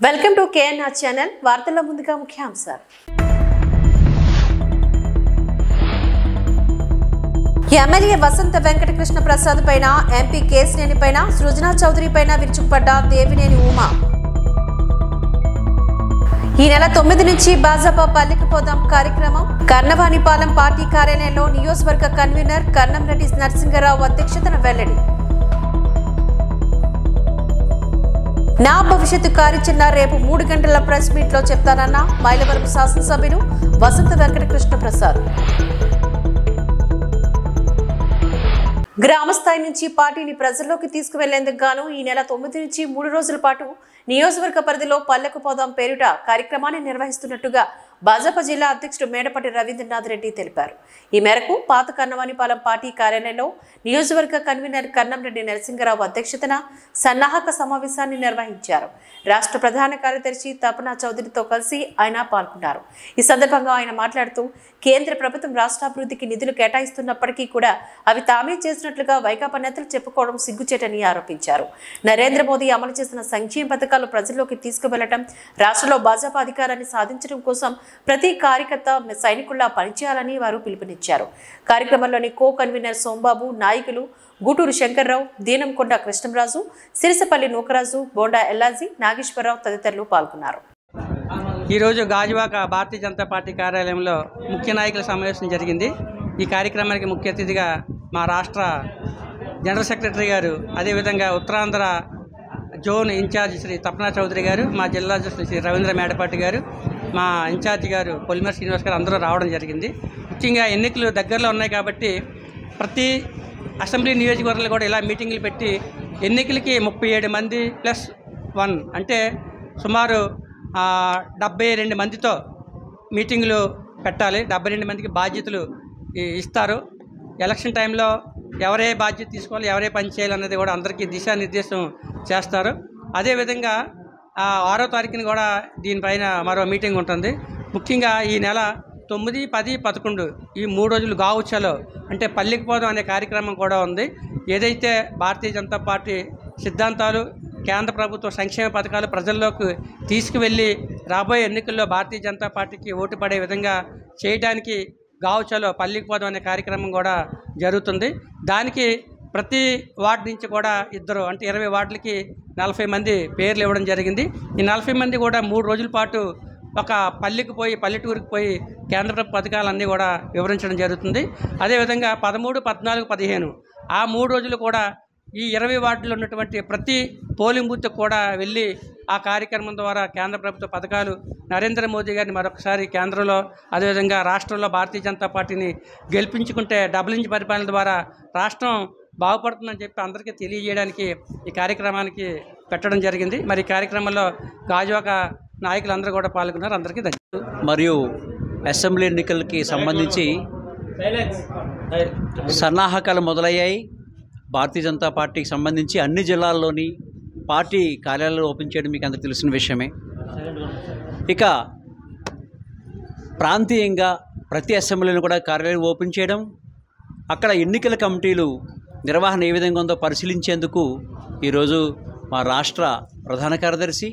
Welcome to KNR channel. వార్తల్లో ముందుగా ముఖ్యాంశాలు. ఎమ్మెల్యే వసంత వెంకటకృష్ణ ప్రసాద్ పైన, ఎంపీ కేసినేని పైన, సృజనా చౌదరి పైన విరుచుకుపడ్డ దేవినేని ఉమా. ఈ నెల 9 నుంచి భాజపా పల్లెకి పోదాం కార్యక్రమం. కర్ణవాణిపాలెం పార్టీ కార్యాలయంలో నియోజకవర్గ కన్వీనర్ కన్నంరెడ్డి నరసింగరావు అధ్యక్షతన వెల్లడి. నా భవిష్యత్తు కార్యాచరణ రేపు 3 గంటల ప్రెస్ మీట్ లో చెప్తానన్న మైలవరం శాసనసభ్యులు వసంత వెంకటకృష్ణ ప్రసాద్. గ్రామస్థాయి నుంచి పార్టీని ప్రజల్లోకి తీసుకువెళ్లేందుకు గాను ఈ నెల 9 నుంచి 3 రోజుల పాటు నియోజకవర్గ పరిధిలో పల్లెకు పోదాం పేరిట కార్యక్రమాన్ని నిర్వహిస్తున్నట్టుగా భాజపా జిల్లా అధ్యక్షుడు మేడపాటి రవీంద్రనాథ్ రెడ్డి తెలిపారు. ఈ మేరకు పాత కన్నవానిపాలెం పార్టీ కార్యాలయంలో నియోజకవర్గ కన్వీనర్ కన్నంరెడ్డి నరసింగరావు అధ్యక్షతన సన్నాహక సమావేశాన్ని నిర్వహించారు. రాష్ట్ర ప్రధాన కార్యదర్శి తపనా చౌదరితో కలిసి ఆయన పాల్గొన్నారు. ఈ సందర్భంగా ఆయన మాట్లాడుతూ కేంద్ర ప్రభుత్వం రాష్ట్రాభివృద్ధికి నిధులు కేటాయిస్తున్నప్పటికీ కూడా అవి తామే చేసినట్లుగా వైకాపా నేతలు చెప్పుకోవడం సిగ్గుచేటని ఆరోపించారు. నరేంద్ర మోదీ అమలు చేసిన సంక్షేమ పథకాలు ప్రజల్లోకి తీసుకువెళ్లడం, రాష్ట్రంలో భాజపా అధికారాన్ని సాధించడం కోసం ప్రతి కార్యకర్త సైనికుల్లా పనిచేయాలని వారు పిలుపునిచ్చారు. కార్యక్రమంలోని కో కన్వీనర్ సోంబాబు, నాయకులు గూటూరు శంకర్రావు, దీనంకొండ కృష్ణంరాజు, సిరిసపల్లి నూకరాజు, బోండా ఎల్లాజీ, నాగేశ్వరరావు తదితరులు పాల్గొన్నారు. ఈరోజు గాజువాక భారతీయ జనతా పార్టీ కార్యాలయంలో ముఖ్య నాయకుల సమావేశం జరిగింది. ఈ కార్యక్రమానికి ముఖ్య అతిథిగా మా రాష్ట్ర జనరల్ సెక్రటరీ గారు, అదేవిధంగా ఉత్తరాంధ్ర జోన్ ఇన్ఛార్జ్ శ్రీ తపనా చౌదరి గారు, మా జిల్లా శ్రీ రవీంద్ర మేడపాటి గారు, మా ఇన్ఛార్జి గారు పొలిమర్ శ్రీనివాస్ గారు అందరూ రావడం జరిగింది. ముఖ్యంగా ఎన్నికలు దగ్గరలో ఉన్నాయి కాబట్టి ప్రతి అసెంబ్లీ నియోజకవర్గాలు కూడా ఇలా మీటింగులు పెట్టి ఎన్నికలకి 37 మంది +1 అంటే సుమారు 72 మందితో మీటింగులు పెట్టాలి. 72 మందికి బాధ్యతలు ఇస్తారు. ఎలక్షన్ టైంలో ఎవరే బాధ్యత తీసుకోవాలి, ఎవరే పని చేయాలన్నది కూడా అందరికీ దిశానిర్దేశం చేస్తారు. అదేవిధంగా 6వ తారీఖున కూడా దీనిపైన మరో మీటింగ్ ఉంటుంది. ముఖ్యంగా ఈ నెల 9, 10, 11 ఈ 3 రోజులు గావుచ్చలో అంటే పల్లెకి పోదాం అనే కార్యక్రమం కూడా ఉంది. ఏదైతే భారతీయ జనతా పార్టీ సిద్ధాంతాలు, కేంద్ర ప్రభుత్వ సంక్షేమ పథకాలు ప్రజల్లోకి తీసుకువెళ్ళి రాబోయే ఎన్నికల్లో భారతీయ జనతా పార్టీకి ఓటు పడే విధంగా చేయడానికి గావుచ్చలో పల్లెకి పోదాం అనే కార్యక్రమం కూడా జరుగుతుంది. దానికి ప్రతి వార్డు నుంచి కూడా ఇద్దరు అంటే 20 వార్డులకి 40 మంది పేర్లు ఇవ్వడం జరిగింది. ఈ 40 మంది కూడా 3 రోజుల పాటు ఒక పల్లెకి పోయి, పల్లెటూరుకి పోయి కేంద్ర ప్రభుత్వ పథకాలన్నీ కూడా వివరించడం జరుగుతుంది. అదేవిధంగా 13, 14, 15 ఆ 3 రోజులు కూడా ఈ 20 వార్డుల్లో ఉన్నటువంటి ప్రతి పోలింగ్ బూత్కి కూడా వెళ్ళి ఆ కార్యక్రమం ద్వారా కేంద్ర ప్రభుత్వ పథకాలు, నరేంద్ర మోదీ గారిని మరొకసారి కేంద్రంలో, అదేవిధంగా రాష్ట్రంలో భారతీయ జనతా పార్టీని గెలిపించుకుంటే డబుల్ ఇంజిన్ పరిపాలన ద్వారా రాష్ట్రం బాగుపడుతుందని చెప్పి అందరికీ తెలియజేయడానికి ఈ కార్యక్రమానికి పెట్టడం జరిగింది. మరి ఈ కార్యక్రమంలో గాజువాక నాయకులందరూ కూడా పాల్గొన్నారు. అందరికీ ధన్యవాదాలు. మరియు అసెంబ్లీ ఎన్నికలకి సంబంధించి సన్నాహకాలు మొదలయ్యాయి. భారతీయ జనతా పార్టీకి సంబంధించి అన్ని జిల్లాల్లోని పార్టీ కార్యాలయాలు ఓపెన్ చేయడం మీకు అందరికీ తెలిసిన విషయమే. ఇక ప్రాంతీయంగా ప్రతి అసెంబ్లీని కూడా కార్యాలయం ఓపెన్ చేయడం, అక్కడ ఎన్నికల కమిటీలు నిర్వహణ ఏ విధంగా ఉందో పరిశీలించేందుకు ఈరోజు మా రాష్ట్ర ప్రధాన కార్యదర్శి,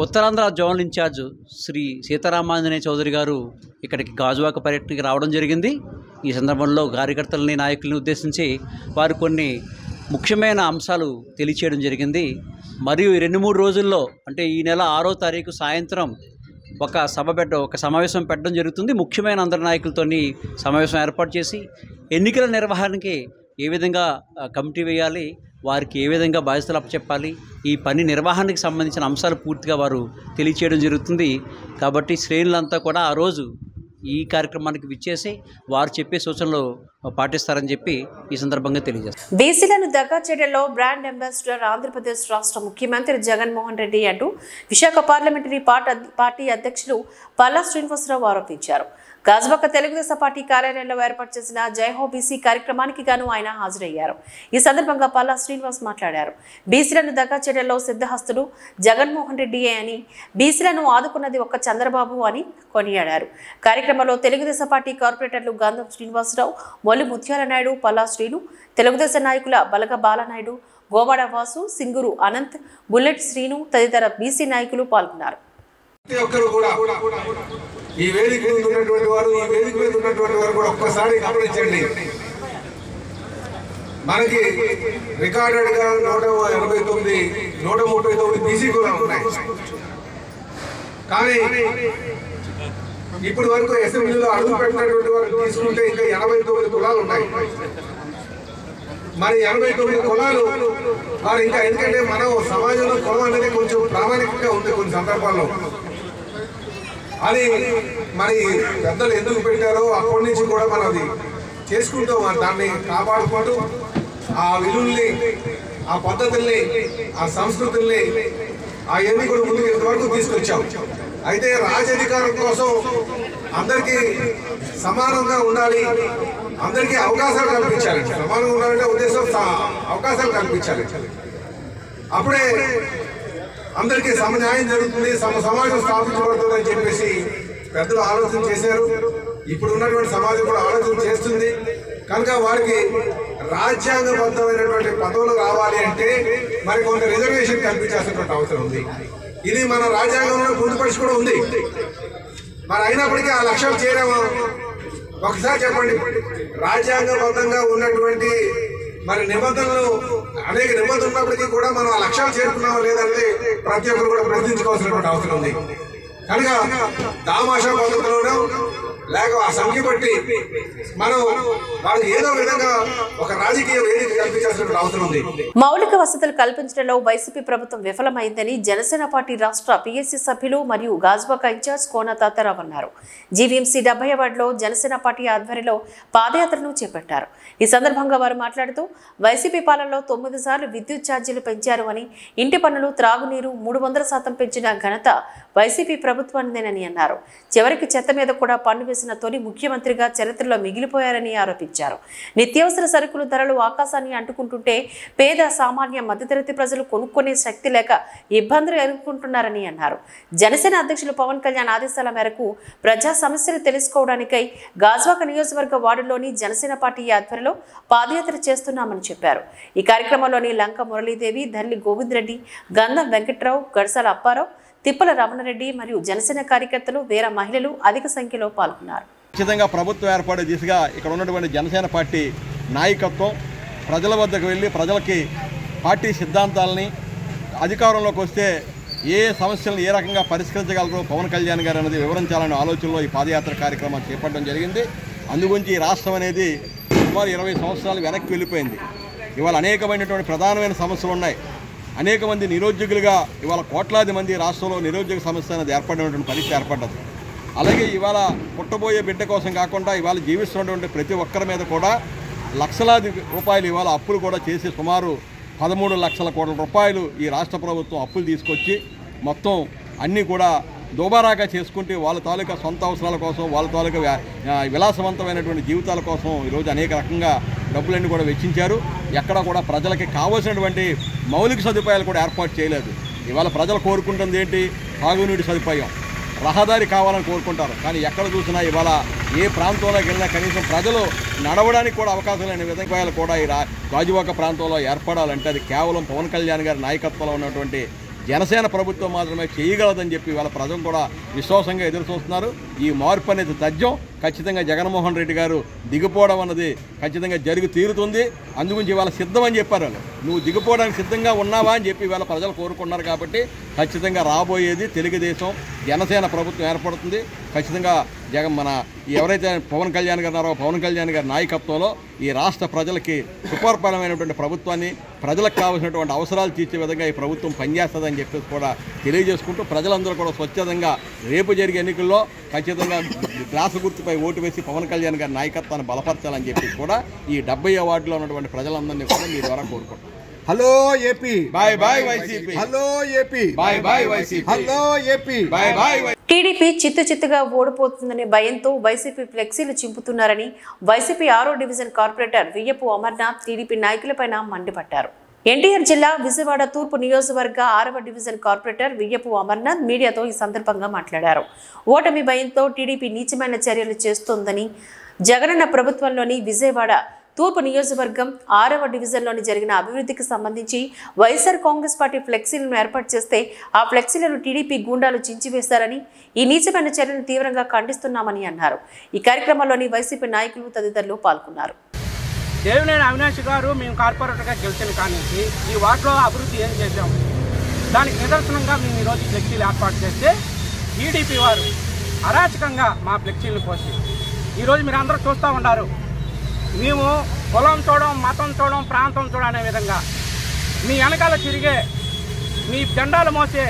ఉత్తరాంధ్ర జోనల్ ఇన్ఛార్జ్ శ్రీ సీతారామాంజనేయ చౌదరి గారు ఇక్కడికి గాజువాక పర్యటనకి రావడం జరిగింది. ఈ సందర్భంలో కార్యకర్తలని, నాయకులని ఉద్దేశించి వారు కొన్ని ముఖ్యమైన అంశాలు తెలియచేయడం జరిగింది. మరియు 2-3 రోజుల్లో అంటే ఈ నెల 6వ తారీఖు సాయంత్రం ఒక సమావేశం పెట్టడం జరుగుతుంది. ముఖ్యమైన అందరి నాయకులతోని సమావేశం ఏర్పాటు చేసి ఎన్నికల నిర్వహణకి ఏ విధంగా కమిటీ వేయాలి, వారికి ఏ విధంగా బాధ్యతలు అప్పచెప్పాలి, ఈ పని నిర్వహణకి సంబంధించిన అంశాలు పూర్తిగా వారు తెలియచేయడం జరుగుతుంది. కాబట్టి శ్రేణులంతా కూడా ఆ రోజు ఈ కార్యక్రమానికి విచ్చేసి వారు చెప్పే సూచనలు పాటిస్తారని చెప్పి ఈ సందర్భంగా తెలియజేస్తారు. బీసీలను దగ్గర చేయడంలో బ్రాండ్ అంబాసిడర్ ఆంధ్రప్రదేశ్ రాష్ట్ర ముఖ్యమంత్రి జగన్మోహన్ రెడ్డి అంటూ విశాఖ పార్లమెంటరీ పార్టీ అధ్యక్షులు పల్లా శ్రీనివాసరావు ఆరోపించారు. గాజువాక తెలుగుదేశం పార్టీ కార్యాలయంలో ఏర్పాటు చేసిన జైహో బీసీ కార్యక్రమానికి గాను ఆయన హాజరయ్యారు. ఈ సందర్భంగా పల్లా శ్రీనివాస్ మాట్లాడారు. బీసీలను దగ్గర చేయడంలో సిద్ధహస్తుడు జగన్మోహన్ రెడ్డియే అని, బీసీలను ఆదుకున్నది ఒక్క చంద్రబాబు అని కొనియాడారు. కార్యక్రమంలో తెలుగుదేశం పార్టీ కార్పొరేటర్లు గంధం శ్రీనివాసరావు, మొల్లి ముత్యాల నాయుడు, పల్లా శ్రీను, తెలుగుదేశం నాయకుల బలగ బాలనాయుడు, గోవాడ వాసు, సింగూరు అనంత్, బుల్లెట్ శ్రీను తదితర బీసీ నాయకులు పాల్గొన్నారు. ఈ వేదిక మీద ఉన్నటువంటి వారు కూడా ఒక్కసారి గమనించండి. మనకి రికార్డెడ్ గా 189, 139 బీసీ కులాలు ఉన్నాయి. కానీ ఇప్పటి వరకు అసెంబ్లీలో అడుగు పెట్టినటువంటి వారు తీసుకుంటే ఇంకా 89 కులాలు ఉన్నాయి. మరి 89 కులాలు వారు ఇంకా, ఎందుకంటే మనం సమాజంలో కులం అనేది కొంచెం ప్రామాణికంగా ఉంది కొన్ని సందర్భాల్లో. అది మరి పెద్దలు ఎందుకు పెట్టారో అప్పటి నుంచి కూడా మనం అది చేసుకుంటూ దాన్ని కాపాడుకుంటూ ఆ విలువల్ని, ఆ పద్ధతుల్ని, ఆ సంస్కృతుల్ని అవన్నీ కూడా ముందుకు ఇంతవరకు తీసుకొచ్చాం. అయితే రాజధికారం కోసం అందరికీ సమానంగా ఉండాలి, అందరికీ అవకాశాలు కల్పించాలి. సమానంగా ఉండాలంటే ఉద్దేశం అవకాశాలు కల్పించాలి. అప్పుడే అందరికీ సమన్యాయం జరుగుతుంది, సమాజం స్థాపించబడుతుంది అని చెప్పేసి పెద్దలు ఆలోచన చేశారు. ఇప్పుడు ఉన్నటువంటి సమాజం కూడా ఆలోచన చేస్తుంది. కనుక వారికి రాజ్యాంగబద్ధమైనటువంటి పదవులు రావాలి అంటే మరి కొంత రిజర్వేషన్ కల్పించాల్సినటువంటి అవసరం ఉంది. ఇది మన రాజ్యాంగంలో పొందుపరిచి కూడా ఉంది. మరి అయినప్పటికీ ఆ లక్ష్యాలు చేరామా? ఒకసారి చెప్పండి. రాజ్యాంగబద్ధంగా ఉన్నటువంటి మరి నిబంధనలు, అనేక నిబంధనలు ఉన్నప్పటికీ కూడా మనం ఆ లక్ష్యాలు చేరుకున్నామా లేదంటే ప్రతి ఒక్కరు కూడా ప్రశ్నించుకోవాల్సినటువంటి అవసరం ఉంది. కనుక దామాషా పద్ధతిలోనూ లేక ఆ సంఖ్య బట్టి మనం వాళ్ళకి ఏదో విధంగా ఒక రాజకీయ వేదిక కల్పించాల్సిన అవసరం ఉంది. మౌలిక వసతులు కల్పించడంలో వైసీపీ ప్రభుత్వం విఫలమైందని జనసేన పార్టీ రాష్ట్ర పీఎస్సీ సభ్యులు మరియు గాజువాక ఇన్ఛార్జ్ కోన తాతారావు అన్నారు. జీవీఎంసీ 70వ వార్డులో జనసేన పార్టీ ఆధ్వర్యంలో పాదయాత్రను చేపట్టారు. ఈ సందర్భంగా వారు మాట్లాడుతూ వైసీపీ పాలనలో 9 సార్లు విద్యుత్ ఛార్జీలు పెంచారు అని, ఇంటి పన్నులు, త్రాగునీరు 300% పెంచిన ఘనత వైసీపీ ప్రభుత్వానిదేనని అన్నారు. చివరికి చెత్త మీద కూడా పన్ను వేసిన తొలి ముఖ్యమంత్రిగా చరిత్రలో మిగిలిపోయారని ఆరోపించారు. నిత్యావసర సరుకుల ధరలు ఆకాశాన్ని అంటుకుంటుంటే పేద, సామాన్య, మధ్యతరగతి ప్రజలు కొనుక్కునే శక్తి లేక ఇబ్బందులు ఎదుర్కొంటున్నారని అన్నారు. జనసేన అధ్యక్షులు పవన్ కళ్యాణ్ ఆదేశాల మేరకు ప్రజా సమస్యలు తెలుసుకోవడానికై గాజువాక నియోజకవర్గ వార్డులోని జనసేన పార్టీ ఆధ్వర్యంలో పాదయాత్ర చేస్తున్నామని చెప్పారు. ఈ కార్యక్రమంలోని లంక మురళీదేవి, ధర్లి గోవిందరెడ్డి, గంధం వెంకట్రావు, గడసాల అప్పారావు, తిప్పల రమణారెడ్డి మరియు జనసేన కార్యకర్తలు, వేర మహిళలు అధిక సంఖ్యలో పాల్గొన్నారు. ఖచ్చితంగా ప్రభుత్వం ఏర్పడే దిశగా ఇక్కడ ఉన్నటువంటి జనసేన పార్టీ నాయకత్వం ప్రజల వద్దకు వెళ్ళి ప్రజలకి పార్టీ సిద్ధాంతాలని, అధికారంలోకి వస్తే ఏ సమస్యలను ఏ రకంగా పరిష్కరించగలరో పవన్ కళ్యాణ్ గారు అనేది వివరించాలనే ఆలోచనలో ఈ పాదయాత్ర కార్యక్రమం చేపట్టడం జరిగింది. అందుగురించి ఈ రాష్ట్రం అనేది సుమారు 20 సంవత్సరాలు వెనక్కి వెళ్ళిపోయింది. ఇవాళ అనేకమైనటువంటి ప్రధానమైన సమస్యలు ఉన్నాయి. అనేక మంది నిరుద్యోగులుగా ఇవాళ కోట్లాది మంది రాష్ట్రంలో నిరుద్యోగ సమస్య అనేది ఏర్పడినటువంటి పరిస్థితి ఏర్పడ్డది. అలాగే ఇవాళ పుట్టబోయే బిడ్డ కోసం కాకుండా ఇవాళ జీవిస్తున్నటువంటి ప్రతి ఒక్కరి మీద కూడా లక్షలాది రూపాయలు ఇవాళ అప్పులు కూడా చేసి సుమారు 13 లక్షల కోట్ల రూపాయలు ఈ రాష్ట్ర ప్రభుత్వం అప్పులు తీసుకొచ్చి మొత్తం అన్నీ కూడా దోబారాగా చేసుకుంటే వాళ్ళ తాలూకా సొంత అవసరాల కోసం, వాళ్ళ తాలూకా విలాసవంతమైనటువంటి జీవితాల కోసం ఈరోజు అనేక రకంగా డబ్బులన్నీ కూడా వెచ్చించారు. ఎక్కడా కూడా ప్రజలకి కావాల్సినటువంటి మౌలిక సదుపాయాలు కూడా ఏర్పాటు చేయలేదు. ఇవాళ ప్రజలు కోరుకుంటుంది ఏంటి? తాగునీటి సదుపాయం, రహదారి కావాలని కోరుకుంటారు. కానీ ఎక్కడ చూసినా ఇవాళ ఏ ప్రాంతంలోకి వెళ్ళినా కనీసం ప్రజలు నడవడానికి కూడా అవకాశం లేని విధంగా కూడా ఈ గాజువాక ప్రాంతంలో ఏర్పడాలంటే అది కేవలం పవన్ కళ్యాణ్ గారి నాయకత్వంలో ఉన్నటువంటి జనసేన ప్రభుత్వం మాత్రమే చేయగలదని చెప్పి ఇవాళ ప్రజలు కూడా విశ్వాసంగా ఎదురు చూస్తున్నారు. ఈ మార్పు అనేది తథ్యం. ఖచ్చితంగా జగన్మోహన్ రెడ్డి గారు దిగిపోవడం అన్నది ఖచ్చితంగా జరిగి తీరుతుంది. అందుగురించి ఇవాళ సిద్ధమని చెప్పారు. నువ్వు దిగిపోవడానికి సిద్ధంగా ఉన్నావా అని చెప్పి ఇవాళ ప్రజలు కోరుకున్నారు. కాబట్టి ఖచ్చితంగా రాబోయేది తెలుగుదేశం జనసేన ప్రభుత్వం ఏర్పడుతుంది. ఖచ్చితంగా మన ఎవరైతే పవన్ కళ్యాణ్ గారు ఉన్నారో పవన్ కళ్యాణ్ గారి నాయకత్వంలో ఈ రాష్ట్ర ప్రజలకి సుపరిపాలనమైనటువంటి ప్రభుత్వాన్ని, ప్రజలకు కావాల్సినటువంటి అవసరాలు తీర్చే విధంగా ఈ ప్రభుత్వం పనిచేస్తుందని చెప్పేసి కూడా తెలియజేసుకుంటూ ప్రజలందరూ కూడా స్వచ్ఛందంగా రేపు జరిగే ఎన్నికల్లో ఖచ్చితంగా గ్లాసు గుర్తుపై ఓటు వేసి పవన్ కళ్యాణ్ గారి నాయకత్వాన్ని బలపరచాలని చెప్పి కూడా ఈ 70వ వార్డులో ఉన్నటువంటి ప్రజలందరినీ కూడా మీ ద్వారా కోరుకుంటున్నాం. Hello AP, bye bye YCP. Hello AP, bye bye YCP. Hello AP, bye bye. TDP చిత్తుగా ఓడిపోతుందనే భయంతో వైసీపీ ఫ్లెక్సీలు చింపుతున్నారని వైసీపీ 6వ division corporator Viyyapu Amarnath TDP నాయకులపైన మండిపడ్డారు. ఎన్టీఆర్ జిల్లా విజయవాడ తూర్పు నియోజకవర్గ 6వ డివిజన్ కార్పొరేటర్ వియ్యపు అమర్నాథ్ మీడియాతో ఈ సందర్భంగా మాట్లాడారు. ఓటమి భయంతో టీడీపీ నీచమైన చర్యలు చేస్తోందని, జగనన్న ప్రభుత్వంలోని విజయవాడ తూర్పు నియోజకవర్గం 6వ డివిజన్లోని జరిగిన అభివృద్ధికి సంబంధించి వైఎస్ఆర్ కాంగ్రెస్ పార్టీ ఫ్లెక్సీలను ఏర్పాటు చేస్తే ఆ ఫ్లెక్సీలను టీడీపీ గూండాలు చించివేశారని ఈ నీచమైన చర్యను తీవ్రంగా ఖండిస్తున్నామని అన్నారు. ఈ కార్యక్రమంలోని వైసీపీ నాయకులు తదితరులు పాల్గొన్నారు. దేవినేని అవినాష్ గారు మేము కార్పొరేటర్గా గెలిచిన కానీ ఈ వార్డులో అభివృద్ధి ఏం చేశాము, దానికి నిదర్శనంగా మేము ఈరోజు ఫ్లెక్సీలు ఏర్పాటు చేస్తే టీడీపీ వారు అరాచకంగా మా ఫ్లెక్సీలు పోసి ఈరోజు మీరు అందరూ చూస్తూ ఉన్నారు. మేము కులం చూడడం, మతం చూడడం, ప్రాంతం చూడడం అనే విధంగా మీ వెనకాల తిరిగే మీ జెండాలు మోసే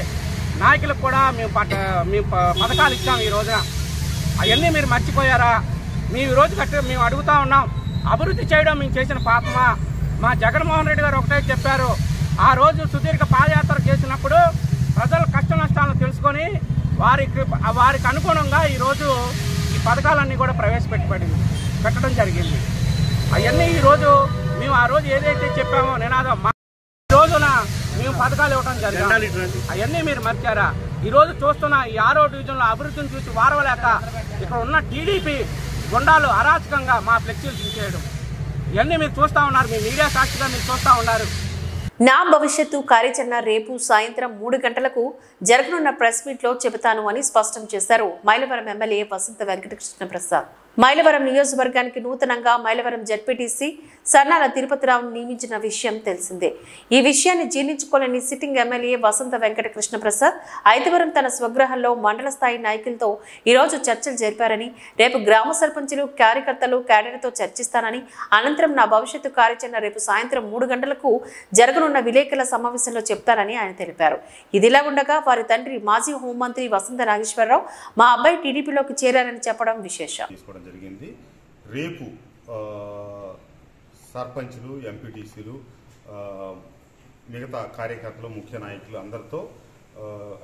నాయకులకు కూడా మేము పథకాలు ఇచ్చాము. ఈ రోజున అవన్నీ మీరు మర్చిపోయారా? మేము ఈరోజు మేము అడుగుతూ ఉన్నాం, అభివృద్ధి చేయడం మేము చేసిన పాపమా? మా జగన్మోహన్ రెడ్డి గారు ఒకటే చెప్పారు, ఆ రోజు సుదీర్ఘ పాదయాత్ర చేసినప్పుడు ప్రజల కష్ట నష్టాలను తెలుసుకొని వారికి అనుగుణంగా ఈరోజు ఈ పథకాలన్నీ కూడా పెట్టడం జరిగింది. అవన్నీ ఈరోజు మేము ఆ రోజు ఏదైతే చెప్పామో నినాదం ఈ రోజున మేము పథకాలు ఇవ్వడం జరిగింది. అవన్నీ మీరు మర్చారా? ఈరోజు చూస్తున్న ఈ 6వ డివిజన్లో అభివృద్ధిని చూసి వారవలేక ఇక్కడ ఉన్న టీడీపీ గుండాలు అరాచకంగా మా ఫ్లెక్సీలు తీసేయడం ఇవన్నీ మీరు చూస్తూ ఉన్నారు. మీ మీడియా సాక్షిగా మీరు చూస్తూ ఉన్నారు. నా భవిష్యత్తు కార్యాచరణ రేపు సాయంత్రం 3 గంటలకు జరగనున్న ప్రెస్ మీట్ లో చెబుతాను అని స్పష్టం చేశారు మైలవరం ఎమ్మెల్యే వసంత వెంకటకృష్ణ ప్రసాద్. మైలవరం నియోజకవర్గానికి నూతనంగా మైలవరం జడ్పీటీసీ సన్నాల తిరుపతిరావును నియమించిన విషయం తెలిసిందే. ఈ విషయాన్ని జీర్ణించుకోలేని సిట్టింగ్ ఎమ్మెల్యే వసంత వెంకటకృష్ణ ప్రసాద్ ఐదువరం తన స్వగృహంలో మండల స్థాయి నాయకులతో ఈరోజు చర్చలు జరిపారని, రేపు గ్రామ సర్పంచులు, కార్యకర్తలు, క్యాడర్తో చర్చిస్తానని, అనంతరం నా భవిష్యత్తు కార్యాచరణ రేపు సాయంత్రం 3 గంటలకు జరగనున్న విలేకరుల సమావేశంలో చెప్తారని ఆయన తెలిపారు. ఇదిలా ఉండగా వారి తండ్రి మాజీ హోంమంత్రి వసంత నాగేశ్వరరావు మా అబ్బాయి టీడీపీలోకి చేరారని చెప్పడం విశేషం. జరిగింది. రేపు సర్పంచులు, ఎంపీటీసీలు, మిగతా కార్యకర్తలు, ముఖ్య నాయకులు అందరితో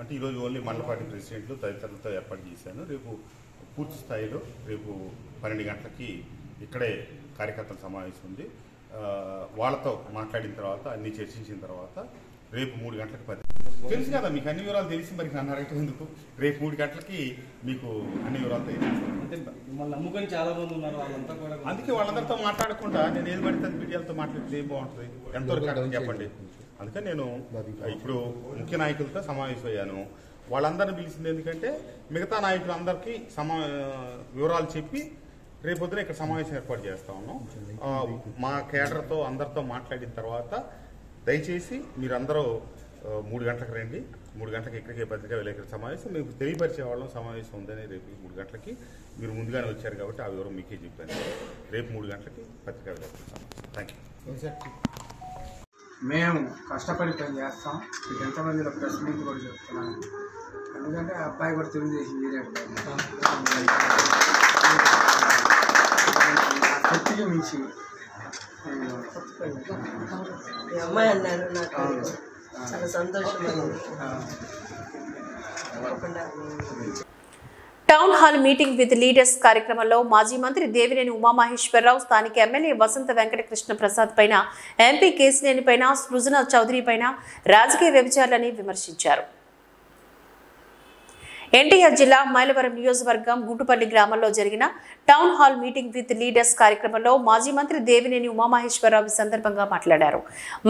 అంటే ఈరోజు ఓన్లీ మండల పార్టీ ప్రెసిడెంట్లు తదితరులతో ఏర్పాటు చేశాను. రేపు పూర్తి స్థాయిలో రేపు 12 గంటలకి ఇక్కడే కార్యకర్తల సమావేశం ఉంది. వాళ్ళతో మాట్లాడిన తర్వాత అన్ని చర్చించిన తర్వాత రేపు 3 గంటలకు తెలుసు కదా మీకు అన్ని వివరాలు తెలిసి మరి నన్ను అడగటం ఎందుకు? రేపు 3 గంటలకి మీకు అన్ని వివరాలు నమ్ముకొని చాలా మంది ఉన్నారు, వాళ్ళంతా కూడా అందుకే వాళ్ళందరితో మాట్లాడకుండా నేను ఏది పడితే మీడియాలతో మాట్లాడితే ఏం బాగుంటుంది? ఎంతవరకు చెప్పండి. అందుకని నేను ఇప్పుడు ముఖ్య నాయకులతో సమావేశం అయ్యాను. వాళ్ళందరినీ పిలిచింది ఎందుకంటే మిగతా నాయకులందరికీ వివరాలు చెప్పి రేపొద్దున ఇక్కడ సమావేశం ఏర్పాటు చేస్తా ఉన్నాం. మా కేడర్తో అందరితో మాట్లాడిన తర్వాత దయచేసి మీరందరూ 3 గంటలకు రండి. 3 గంటలకు ఇక్కడికే పత్రికా విలేకరుల సమావేశం మీకు తెలియపరిచే వాళ్ళం సమావేశం ఉందని రేపు 3 గంటలకి మీరు ముందుగానే వచ్చారు కాబట్టి ఆ వివరం మీకే చెప్తాను. రేపు 3 గంటలకి పత్రికా విలేకరుల సమావేశం. Thank you. మేము కష్టపడి పని చేస్తాం. మీకు ఎంతమందిలో ప్రెస్ మీట్ కూడా చెప్తున్నాను. ఎందుకంటే అబ్బాయి కూడా తెలుగుదేశం శక్తిగా మించి అమ్మాయి అన్నారు. నాకు చాలా సంతోషం. Town hall meeting with leaders కార్యక్రమంలో మాజీ మంత్రి దేవినేని ఉమామహేశ్వరరావు స్థానిక ఎమ్మెల్యే వసంత వెంకటకృష్ణ ప్రసాద్ పైన, ఎంపీ కేసినేని పైన, సృజన చౌదరి పైన రాజకీయ వ్యభిచారాలని విమర్శించారు. ఎన్టీఆర్ జిల్లా మైలవరం నియోజకవర్గం గుట్టుపల్లి గ్రామంలో జరిగిన town hall meeting with leaders కార్యక్రమంలో మాజీ మంత్రి దేవినేని ఉమామహేశ్వరరావు సందర్భంగా మాట్లాడారు.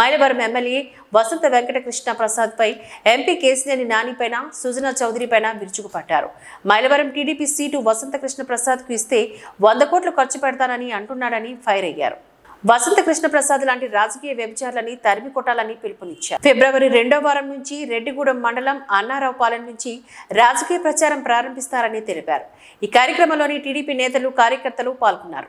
మైలవరం ఎమ్మెల్యే వసంత వెంకటకృష్ణ ప్రసాద్ పై, ఎంపీ కేసినేని నాని పైన, సుజనా చౌదరి పైన విరుచుకుపడ్డారు. మైలవరం టీడీపీ సీటు వసంత కృష్ణ ప్రసాద్ కు ఇస్తే 100 కోట్లు ఖర్చు పెడతానని అంటున్నాడని ఫైర్ అయ్యారు. వసంత కృష్ణ ప్రసాద్ లాంటి రాజకీయ వ్యభిచారులని తరిమి కొట్టాలని పిలుపునిచ్చారు. ఫిబ్రవరి 2వ వారం నుంచి రెడ్డిగూడెం మండలం అన్నారావుపాలెం నుంచి రాజకీయ ప్రచారం ప్రారంభిస్తారని తెలిపారు. ఈ కార్యక్రమంలోని టీడీపీ నేతలు, కార్యకర్తలు పాల్గొన్నారు.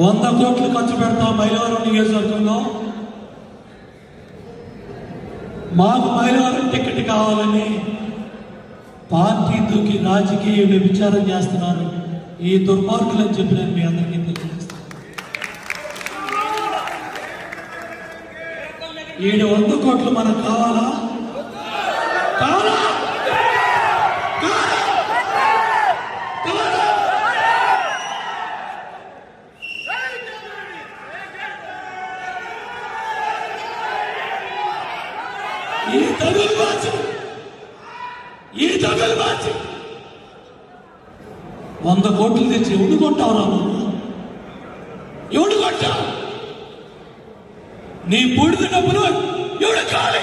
100 కోట్లు ఖర్చు పెడతాం మైలవరం నియోజకవర్గంలో. మాకు మైలవరం టికెట్ కావాలని పార్టీ దూకి రాజకీయ వ్యభిచారం చేస్తున్నారు ఈ దుర్మార్గులని చెప్పి నేను మీ అందరికీ తెలియజేస్తాను. 700 కోట్లు మనకు కావాలా? కావాలా? ఈ తగులు మార్చి 100 కోట్లు తెచ్చి ఉండుకుంటావు రాము. ఎవడు కొట్టా? నీ బూడిద డబ్బులు ఎవడు కాలి?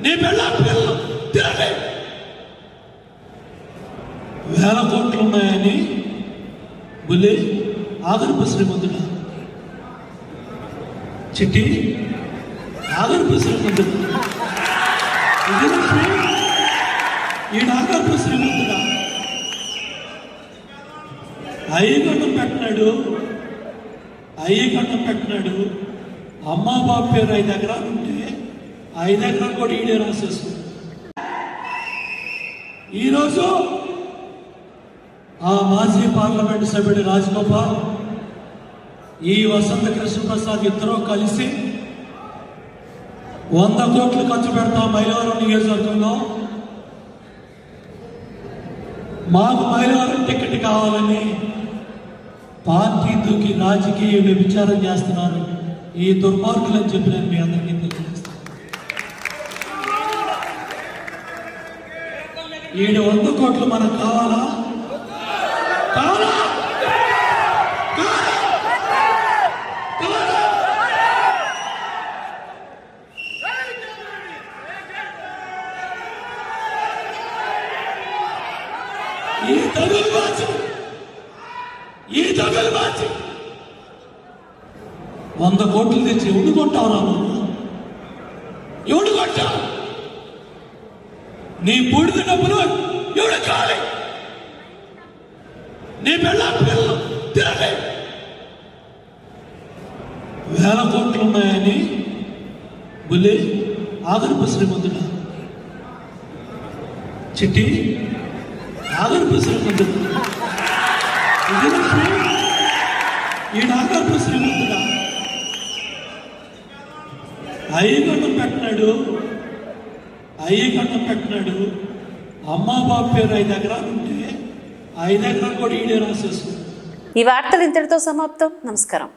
నీ పిల్లలు తిరగలే. వేల కోట్లు ఉన్నాయని బుల్లి ఆగర్భ శ్రీమంతుడా, చిట్టి ఆగర్భ శ్రీమంతుడు, ఈడ ఆగర్భ శ్రీమంతుడా. అయ్యగండం పెట్టినాడు. అమ్మా బాబు పేరు 5 ఎకరాలు ఉంటే 5 ఎకరాలు కూడా ఈడే రాసేస్తుంది. ఈరోజు ఆ మాజీ పార్లమెంట్ సభ్యుడు రాజగోపాల్, ఈ వసంత కృష్ణప్రసాద్ ఇద్దరూ కలిసి 100 కోట్లు ఖర్చు పెడతాం మైలవరం నియోజకవర్గంలో. మాకు మైలవరం టికెట్ కావాలని పార్టీ దూకి రాజకీయ వ్యభిచారం చేస్తున్నారు ఈ దుర్మార్గులని చెప్పి నేను మీ అందరికీ తెలియజేస్తాను. ఈడు 100 కోట్లు మనకు కావాలా? ఈ దగలు మార్చి 100 కోట్లు తెచ్చి ఎవడు కొట్టావురా నువ్వు? ఎవడు కొట్టా? నీ బూడిద డబ్బులు ఎవడు కాలి? నీ పిల్లలు తిరగలే. వేల కోట్లు ఉన్నాయని బుల్లి ఆగర్భ శ్రీమంతుడా, చిట్టి ఆగర్భ శ్రీమంతుడు, ఈడ ఆగర్భ శ్రీమంతుడా. అయ్యగండం పెట్టినాడు. అమ్మా బాబు పేరు 5 ఎకరాలు ఉంటే 5 ఎకరాలు కూడా ఈడే రాసేస్తుంది. ఈ వార్తలు ఇంతటితో సమాప్తం. నమస్కారం.